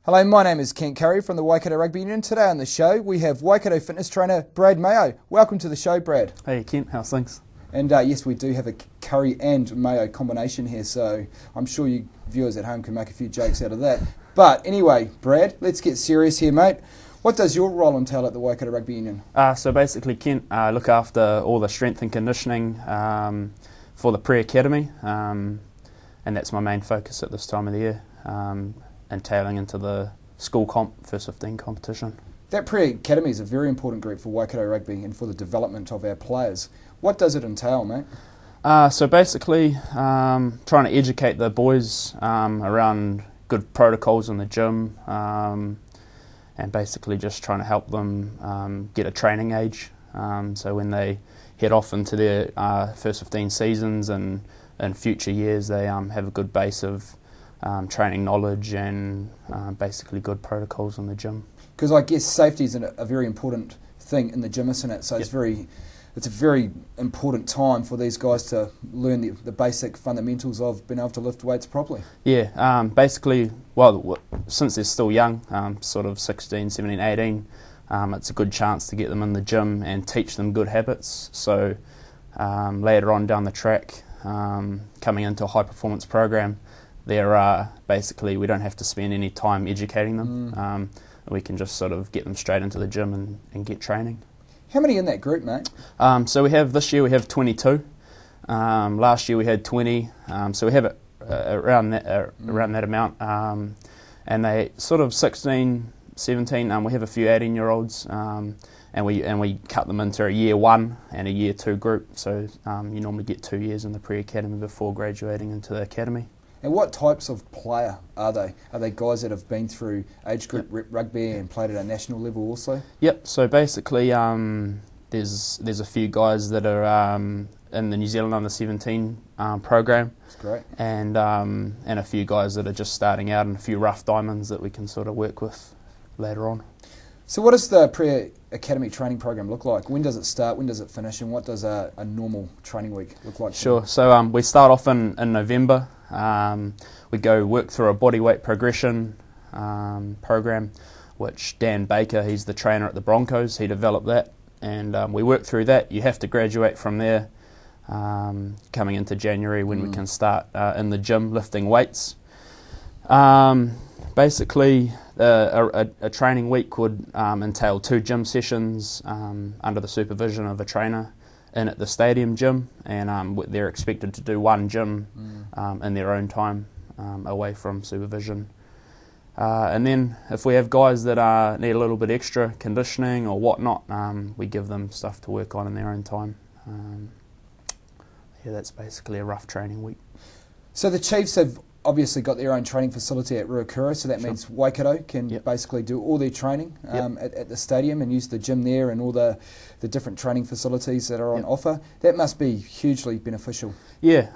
Hello, my name is Currie from the Waikato Rugby Union. Today on the show we have Waikato fitness trainer Brad Mayo. Welcome to the show, Brad. Hey Kent, how's things? And yes, we do have a Currie and Mayo combination here, so I'm sure you viewers at home can make a few jokes out of that. But anyway, Brad, let's get serious here, mate. What does your role entail at the Waikato Rugby Union? So basically, Kent, look after all the strength and conditioning for the pre-academy, and that's my main focus at this time of the year. Entailing into the school comp, first 15 competition. That pre-academy is a very important group for Waikato Rugby and for the development of our players. What does it entail, mate? So basically, trying to educate the boys around good protocols in the gym, and basically just trying to help them get a training age. So when they head off into their first 15 seasons and in future years, they have a good base of training knowledge and basically good protocols in the gym. Because I guess safety is a very important thing in the gym, isn't it? So Yep. it's a very important time for these guys to learn the basic fundamentals of being able to lift weights properly. Yeah, basically, well, since they're still young, sort of 16, 17, 18, it's a good chance to get them in the gym and teach them good habits. So later on down the track, coming into a high performance program, basically we don't have to spend any time educating them. We can just sort of get them straight into the gym and get training. How many in that group, mate? So this year we have 22. Last year we had 20. So we have it around that amount. And they sort of 16, 17. We have a few 18-year-olds, and we cut them into a year 1 and a year 2 group. So you normally get 2 years in the pre-academy before graduating into the academy. And what types of player are they? Are they guys that have been through age group rugby and played at a national level also? Yep. So basically, there's a few guys that are in the New Zealand under 17 program. That's great. And a few guys that are just starting out, and a few rough diamonds that we can sort of work with later on. So what does the pre-academy training program look like? When does it start? When does it finish? And what does a normal training week look like? Sure. So we start off in November. We go work through a bodyweight progression program, which Dan Baker, he's the trainer at the Broncos, he developed that, and we work through that. You have to graduate from there coming into January when we can start in the gym lifting weights. Basically, a training week would entail 2 gym sessions under the supervision of a trainer in at the stadium gym, and they're expected to do 1 gym in their own time away from supervision. And then if we have guys that need a little bit extra conditioning or whatnot, we give them stuff to work on in their own time. Yeah, that's basically a rough training week. So the Chiefs have obviously got their own training facility at Currie, so that means Waikato can basically do all their training at the stadium and use the gym there and all the different training facilities that are on offer. That must be hugely beneficial. Yeah,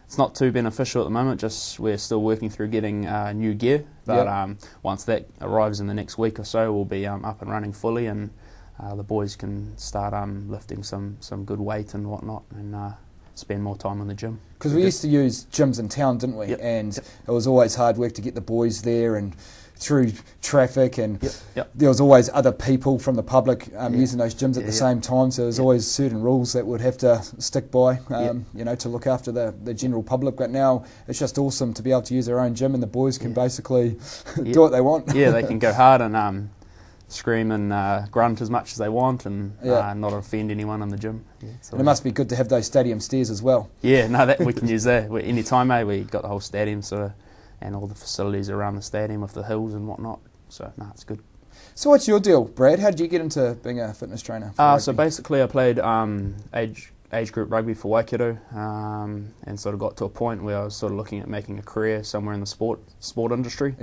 it's not too beneficial at the moment, just we're still working through getting new gear, but once that arrives in the next week or so, we'll be up and running fully, and the boys can start lifting some good weight and whatnot, and spend more time in the gym. Because we used to use gyms in town, didn't we? And it was always hard work to get the boys there and through traffic, and there was always other people from the public using those gyms at the same time, so there's always certain rules that would have to stick by, you know, to look after the general public. But now it's just awesome to be able to use their own gym, and the boys can basically do what they want. Yeah, they can go hard and scream and grunt as much as they want, and not offend anyone in the gym. And it must be good to have those stadium stairs as well. Yeah, no, that we can use that any time. We got the whole stadium and all the facilities around the stadium with the hills and whatnot. So no, it's good. So what's your deal, Brad? How did you get into being a fitness trainer? So basically, I played age group rugby for Waikato, and sort of got to a point where I was sort of looking at making a career somewhere in the sport industry.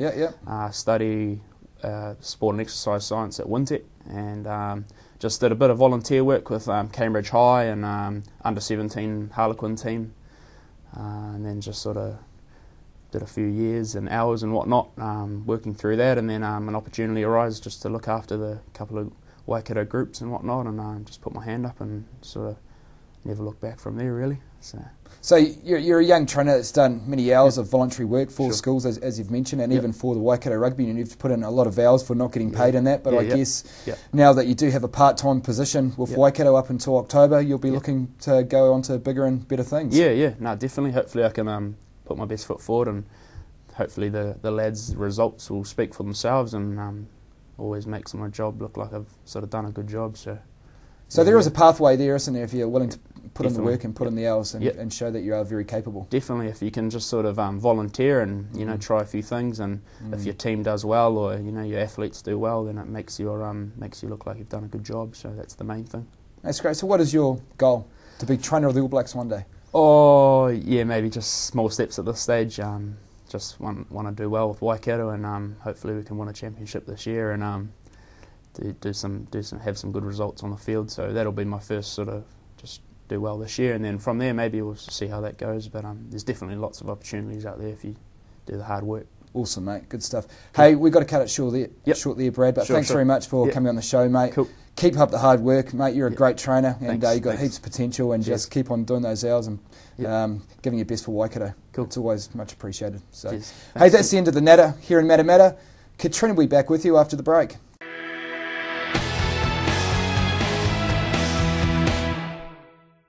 Study sport and exercise science at Wintec, and just did a bit of volunteer work with Cambridge High and under 17 Harlequin team, and then just sort of did a few years and hours and whatnot working through that, and then an opportunity arose just to look after the couple of Waikato groups and whatnot, and just put my hand up and sort of never look back from there, really. So you're a young trainer that's done many hours of voluntary work for schools, as you've mentioned, and even for the Waikato Rugby, and you've put in a lot of hours for not getting paid in that. But I guess now that you do have a part-time position with Waikato up until October, you'll be looking to go on to bigger and better things. No, definitely. Hopefully I can put my best foot forward, and hopefully the lads' results will speak for themselves, and always makes my job look like I've sort of done a good job. So there is a pathway there, isn't there, if you're willing to put in the work and put in the hours and show that you are very capable. Definitely, if you can just sort of volunteer and try a few things, and if your team does well or your athletes do well, then it makes you look like you've done a good job. So that's the main thing. That's great. So what is your goal? To be trainer of the All Blacks one day? Oh yeah, maybe just small steps at this stage. Just want to do well with Waikato, and hopefully we can win a championship this year, and have some good results on the field. So that'll be my first sort of just do well this year, and then from there maybe we'll see how that goes. But there's definitely lots of opportunities out there if you do the hard work. Awesome, mate. Good stuff. Hey, we've got to cut it short there, Brad. But thanks very much for coming on the show, mate. Cool. Keep up the hard work, mate. You're a great trainer, and you've got heaps of potential, and just keep on doing those hours and giving your best for Waikato. Cool. It's always much appreciated. So, hey, that's the end of the natter here in Matamata. Katrina will be back with you after the break.